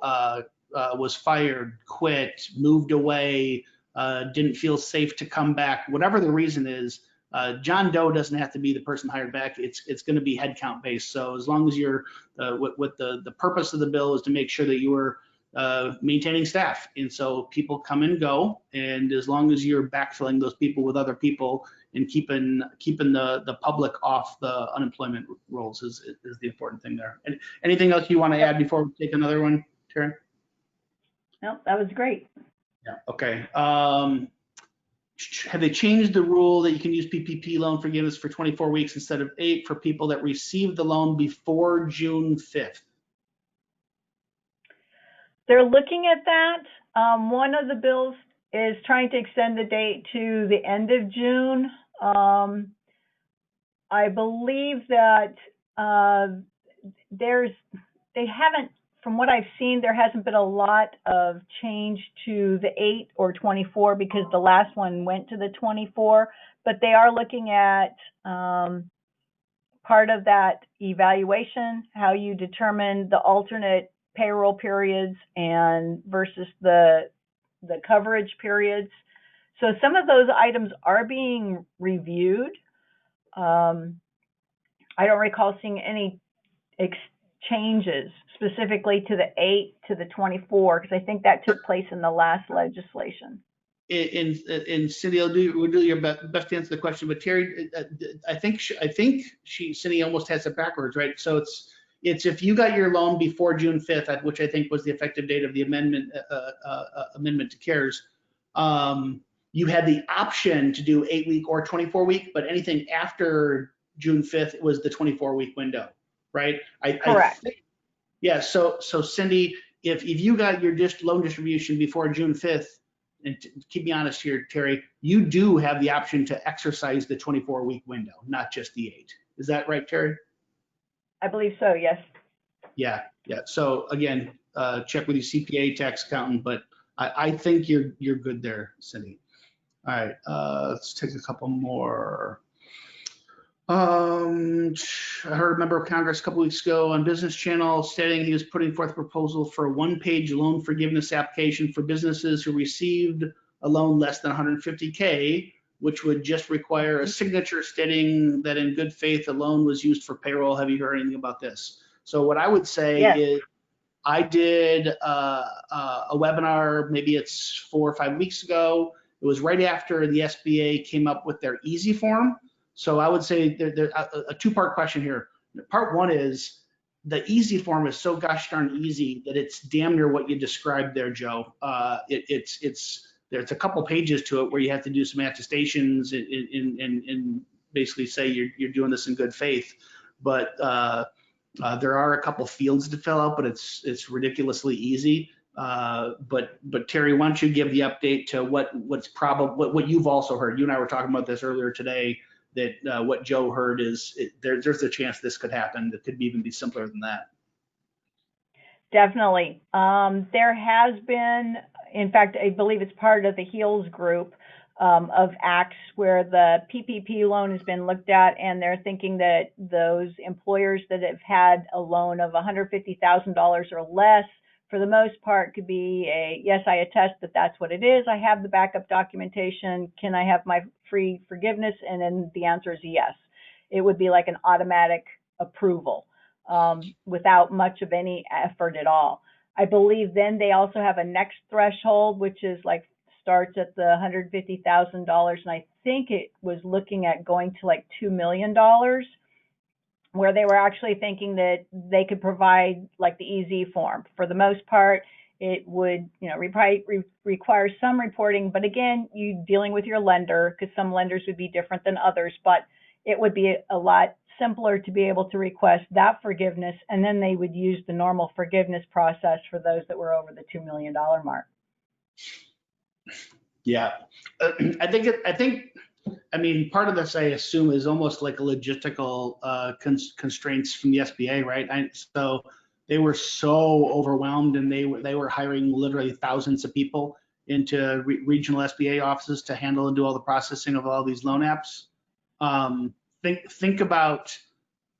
S1: was fired, quit, moved away, didn't feel safe to come back, whatever the reason is, John Doe doesn't have to be the person hired back. It's going to be headcount based. So as long as you're, what the purpose of the bill is to make sure that you are maintaining staff. And so people come and go. And as long as you're backfilling those people with other people and keeping the public off the unemployment rolls is the important thing there. And anything else you want to add before we take another one, Terry?
S2: No, that was great.
S1: Yeah. Okay. Have they changed the rule that you can use PPP loan forgiveness for 24 weeks instead of 8 for people that received the loan before June 5th?
S2: They're looking at that. One of the bills is trying to extend the date to the end of June. I believe that they haven't, from what I've seen, there hasn't been a lot of change to the 8 or 24 because the last one went to the 24, but they are looking at part of that evaluation, how you determine the alternate payroll periods and versus the coverage periods. So some of those items are being reviewed. I don't recall seeing any changes specifically to the 8 to the 24 because I think that took place in the last legislation.
S1: In Cindy, we'll do your best to answer the question, but Terry, I think Cindy almost has it backwards, right? So it's if you got your loan before June 5th, which I think was the effective date of the amendment to CARES, you had the option to do 8-week or 24-week, but anything after June 5th was the 24-week window, right?
S2: Correct.
S1: Yeah. So Cindy, if you got your loan distribution before June 5th, and keep me honest here, Terry, you do have the option to exercise the 24-week window, not just the 8. Is that right, Terry?
S2: I believe so, yes.
S1: Yeah. So again, check with your CPA, tax accountant, but I think you're good there, Cindy. All right, let's take a couple more. I heard a member of Congress a couple weeks ago on Business Channel stating he was putting forth a proposal for a one-page loan forgiveness application for businesses who received a loan less than 150K, which would just require a signature stating that in good faith a loan was used for payroll. Have you heard anything about this? So what I would say is I did a webinar, maybe it's 4 or 5 weeks ago. It was right after the SBA came up with their easy form. So I would say there's a two-part question here. Part one is the easy form is so gosh darn easy that it's damn near what you described there, Joe. There's a couple pages to it where you have to do some attestations and basically say you're doing this in good faith. But there are a couple fields to fill out, but it's ridiculously easy. But Terry, why don't you give the update to what you've also heard? You and I were talking about this earlier today. That what Joe heard is there's a chance this could happen. It could even be simpler than that.
S2: Definitely. There has been, in fact, I believe it's part of the HEALS group of acts where the PPP loan has been looked at, and they're thinking that those employers that have had a loan of $150,000 or less, for the most part, could be a, yes, I attest that that's what it is. I have the backup documentation. Can I have my free forgiveness? And then the answer is yes. It would be like an automatic approval without much of any effort at all. I believe then they also have a next threshold, which is like starts at the $150,000, and I think it was looking at going to like $2 million, where they were actually thinking that they could provide like the easy form. For the most part, it would, require some reporting, but again, you dealing with your lender, because some lenders would be different than others, but it would be a lot simpler to be able to request that forgiveness, and then they would use the normal forgiveness process for those that were over the $2 million mark.
S1: Yeah, I mean, part of this, I assume, is almost like a logistical constraints from the SBA, right? So they were so overwhelmed, and they were hiring literally thousands of people into regional SBA offices to handle and do all the processing of all these loan apps. Think about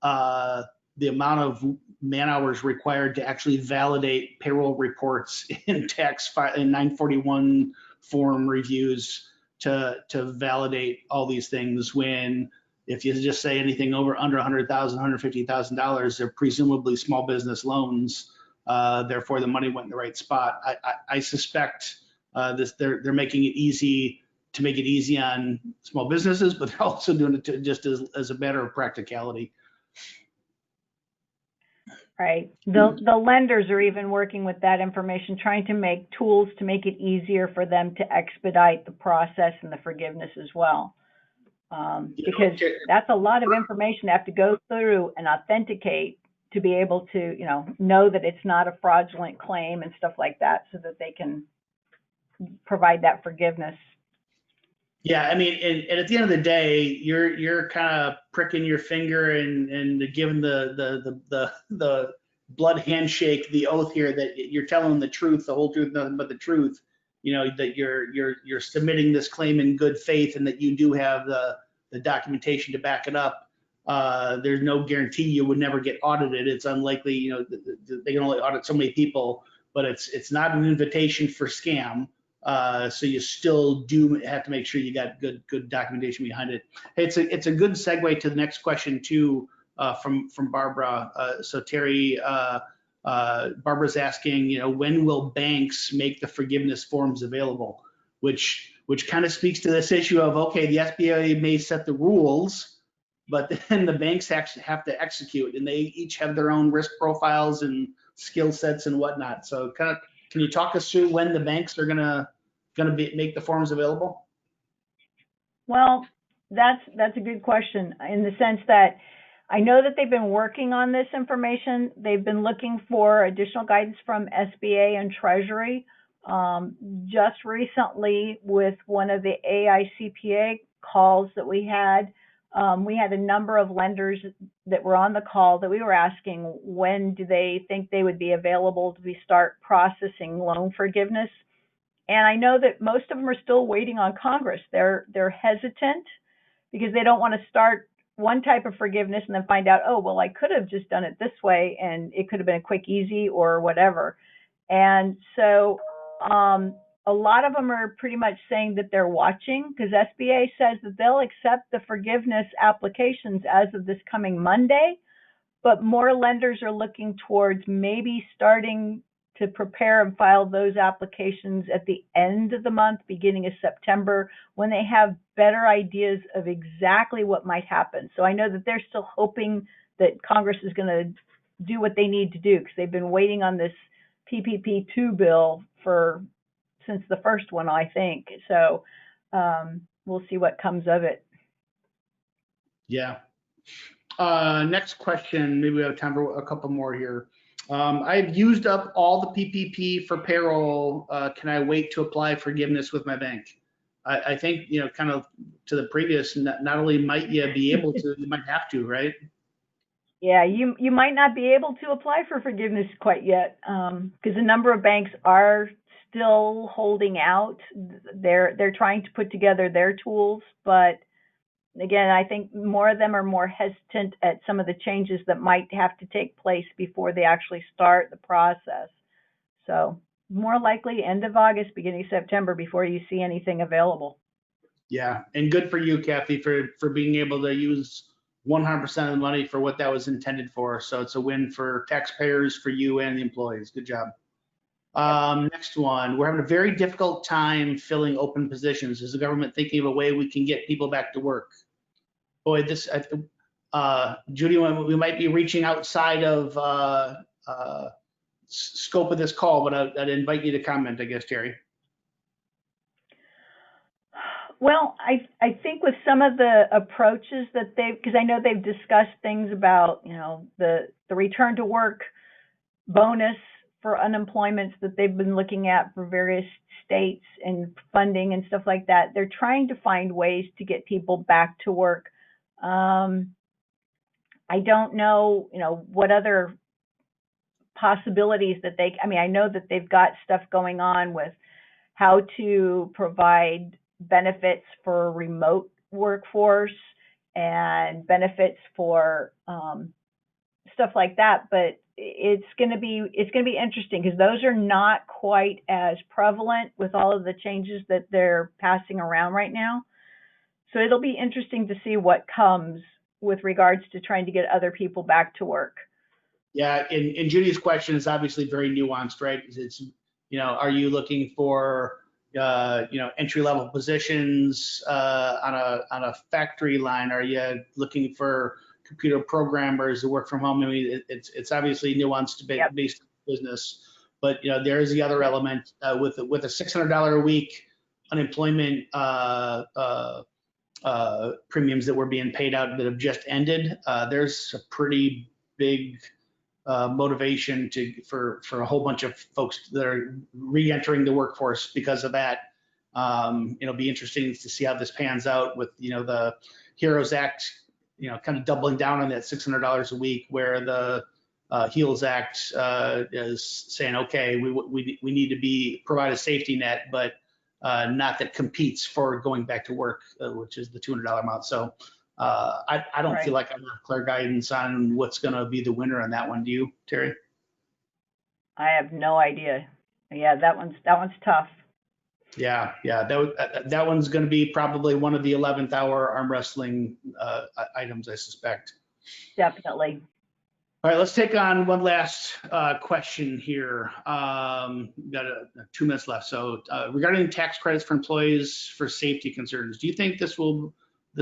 S1: the amount of man hours required to actually validate payroll reports in in 941 form reviews to validate all these things, when if you just say anything under $100,000, $150,000, they're presumably small business loans. Therefore, the money went in the right spot. I suspect they're making it easy to make it easy on small businesses, but they're also doing it just as a matter of practicality.
S2: Right. The lenders are even working with that information, trying to make tools to make it easier for them to expedite the process and the forgiveness as well. Because that's a lot of information to have to go through and authenticate to be able to, know that it's not a fraudulent claim and stuff like that, so that they can provide that forgiveness.
S1: Yeah, I mean, and at the end of the day, you're kind of pricking your finger and giving the blood handshake, the oath here that you're telling the truth, the whole truth, nothing but the truth. That you're submitting this claim in good faith, and that you do have the documentation to back it up. There's no guarantee you would never get audited. It's unlikely. They can only audit so many people, but it's not an invitation for scam. So you still do have to make sure you got good documentation behind it. Hey, it's a good segue to the next question too, from Barbara. So Terry, Barbara's asking, when will banks make the forgiveness forms available? Which kind of speaks to this issue of, okay, the SBA may set the rules, but then the banks actually have to execute, and they each have their own risk profiles and skill sets and whatnot. So can you talk us through when the banks are gonna make the forms available?
S2: Well, that's a good question, in the sense that I know that they've been working on this information. They've been looking for additional guidance from SBA and Treasury. Just recently, with one of the AICPA calls that we had a number of lenders that were on the call that we were asking, when do they think they would be available to start processing loan forgiveness? And I know that most of them are still waiting on Congress. They're hesitant because they don't want to start one type of forgiveness and then find out, oh, well, I could have just done it this way and it could have been a quick, easy or whatever. And so a lot of them are pretty much saying that they're watching, because SBA says that they'll accept the forgiveness applications as of this coming Monday, but more lenders are looking towards maybe starting to prepare and file those applications at the end of the month, beginning of September, when they have better ideas of exactly what might happen. So I know that they're still hoping that Congress is going to do what they need to do, because they've been waiting on this PPP2 bill since the first one, I think. So we'll see what comes of it.
S1: Yeah. Next question. Maybe we have time for a couple more here. I've used up all the PPP for payroll. Can I wait to apply forgiveness with my bank? I think, kind of to the previous, not only might you be able to, you might have to, right?
S2: Yeah, you might not be able to apply for forgiveness quite yet, because a number of banks are still holding out. They're trying to put together their tools, but again, I think more of them are more hesitant at some of the changes that might have to take place before they actually start the process. So more likely end of August, beginning of September before you see anything available.
S1: Yeah, and good for you, Kathy, for being able to use 100% of the money for what that was intended for. So it's a win for taxpayers, for you, and the employees. Good job. Next one, we're having a very difficult time filling open positions. Is the government thinking of a way we can get people back to work? Boy, Judy, we might be reaching outside of scope of this call, but I'd invite you to comment, I guess, Terry.
S2: Well, I think with some of the approaches that because I know they've discussed things about, the return to work bonus for unemployments that they've been looking at for various states and funding and stuff like that. They're trying to find ways to get people back to work. I don't know, what other possibilities that I know that they've got stuff going on with how to provide benefits for remote workforce and benefits for stuff like that, but it's going to be interesting because those are not quite as prevalent with all of the changes that they're passing around right now. So it'll be interesting to see what comes with regards to trying to get other people back to work.
S1: Yeah, and Judy's question is obviously very nuanced, right? It's, are you looking for entry-level positions on a factory line? Are you looking for computer programmers who work from home? I mean, it's obviously nuanced based on business, but there is the other element with a $600 a week unemployment premiums that were being paid out that have just ended. There's a pretty big motivation for a whole bunch of folks that are re-entering the workforce because of that. It'll be interesting to see how this pans out with the HEROES Act, kind of doubling down on that $600 a week, where the HEALS Act is saying, okay, we need to provide a safety net, but not that competes for going back to work, which is the $200 amount. So I don't feel like I have clear guidance on what's going to be the winner on that one. Do you, Terry?
S2: I have no idea. Yeah, that one's tough.
S1: Yeah, that one's going to be probably one of the 11th hour arm wrestling items, I suspect.
S2: Definitely.
S1: All right, let's take on one last question here. We've got 2 minutes left. So regarding tax credits for employees for safety concerns, do you think this will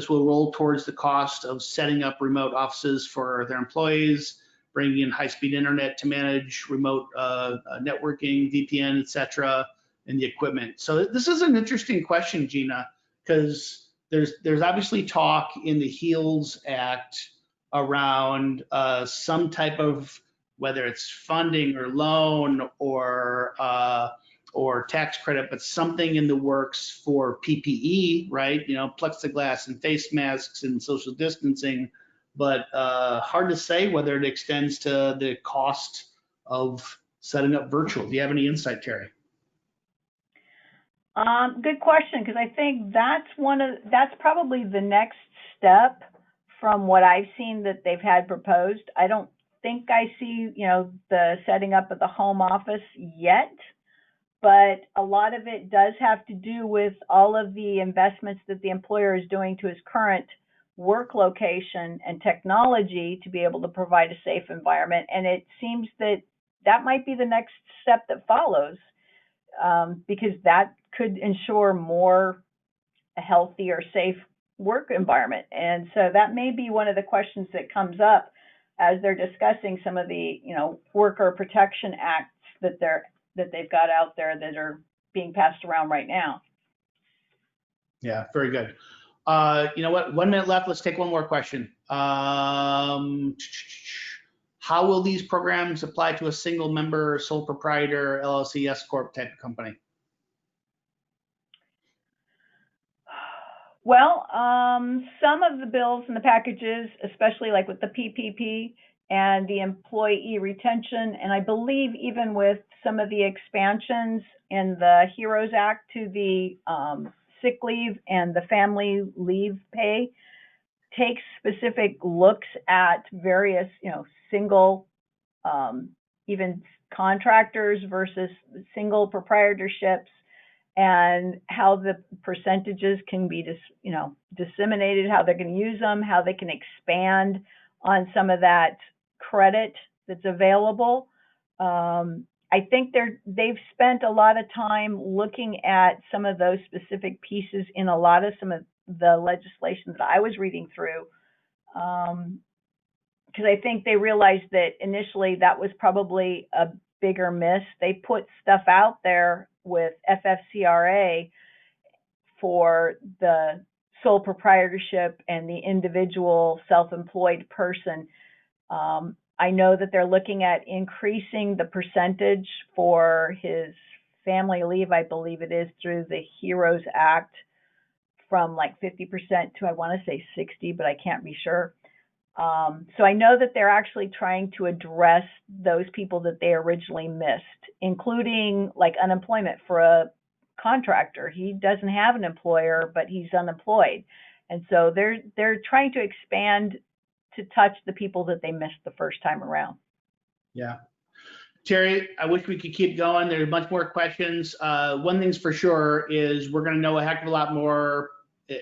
S1: roll towards the cost of setting up remote offices for their employees, bringing in high-speed internet to manage remote networking, VPN, et cetera, and the equipment? So this is an interesting question, Gina, because there's obviously talk in the HEALS Act around some type of, whether it's funding or loan or tax credit, but something in the works for PPE, right? Plexiglass and face masks and social distancing, but hard to say whether it extends to the cost of setting up virtual. Do you have any insight, Terry?
S2: Good question, because I think that's probably the next step from what I've seen that they've had proposed. I don't think I see, the setting up of the home office yet, but a lot of it does have to do with all of the investments that the employer is doing to his current work location and technology to be able to provide a safe environment. And it seems that might be the next step that follows, because that could ensure a healthier, safe work environment. And so that may be one of the questions that comes up as they're discussing some of the, worker protection acts that they've got out there that are being passed around right now.
S1: Yeah, very good. You know what? 1 minute left. Let's take one more question. How will these programs apply to a single member, sole proprietor, LLC, S Corp type of company?
S2: Well, some of the bills and the packages, especially like with the PPP and the employee retention, and I believe even with some of the expansions in the HEROES Act to the sick leave and the family leave pay, takes specific looks at various, single, even contractors versus single proprietorships, and how the percentages can be disseminated, how they're going to use them, how they can expand on some of that credit that's available. I think they've spent a lot of time looking at some of those specific pieces in a lot of some of the legislation that I was reading through. Because I think they realized that initially that was probably a bigger miss. They put stuff out there with FFCRA for the sole proprietorship and the individual self-employed person. I know that they're looking at increasing the percentage for his family leave, I believe it is, through the HEROES Act from like 50% to, I want to say 60, but I can't be sure. So I know that they're actually trying to address those people that they originally missed, including like unemployment for a contractor. He doesn't have an employer, but he's unemployed. And so they're trying to expand to touch the people that they missed the first time around.
S1: Yeah. Terry, I wish we could keep going. There's a bunch more questions. One thing's for sure is we're going to know a heck of a lot more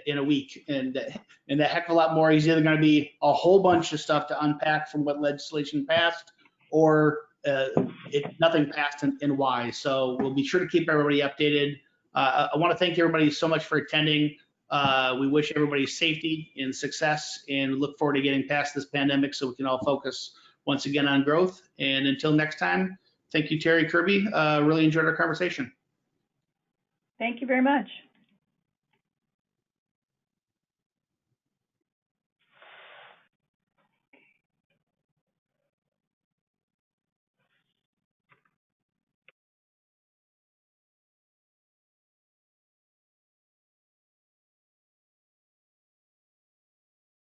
S1: in a week, and that heck of a lot more is either going to be a whole bunch of stuff to unpack from what legislation passed, or nothing passed and why. So we'll be sure to keep everybody updated. I want to thank everybody so much for attending. We wish everybody safety and success, and look forward to getting past this pandemic so we can all focus once again on growth. And until next time, thank you, Terry, Kirby. Really enjoyed our conversation.
S2: Thank you very much.